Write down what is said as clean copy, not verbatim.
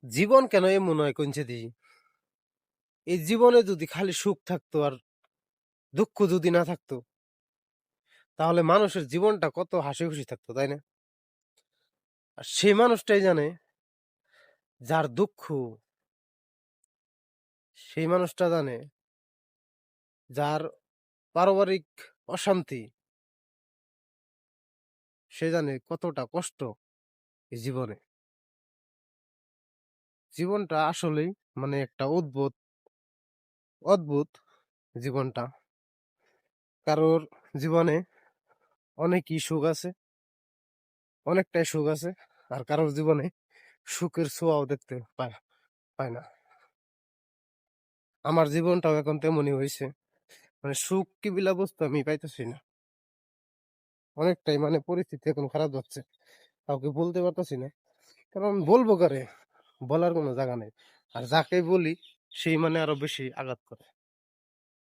জীবন কেন এমন হয় কইছে দি? এই জীবনে যদি খালি সুখ থাকতো আর দুঃখ যদি না থাকতো, তাহলে মানুষের জীবনটা কত হাসি-খুশি থাকতো, তাই না? আর সেই মানুষটাই জানে যার দুঃখ, সেই মানুষটা জানে যার পারিবারিক অশান্তি, সে জানে কতটা কষ্ট এই জীবনে। জীবনটা আসলেই মানে একটা অদ্ভুত জীবনটা। কারোর জীবনে অনেকই সুখ আছে, অনেকটাই সুখ আছে। আর কারোর জীবনে সুখের ছোঁয়াও দেখতে পায় না। আমার জীবনটাও এখন তেমনই হইছে। মানে সুখ কি বিলা বস্তু আমি পাইতেছি না। অনেকটাই মানে পরিস্থিতি এখন খারাপ যাচ্ছে। কাউকে বলতে পারতেছি না। কারণ বলবো কারে? বলার কোনো জায়গা নেই। আর যাকে বলি সেই মানে আরো বেশি আঘাত করে।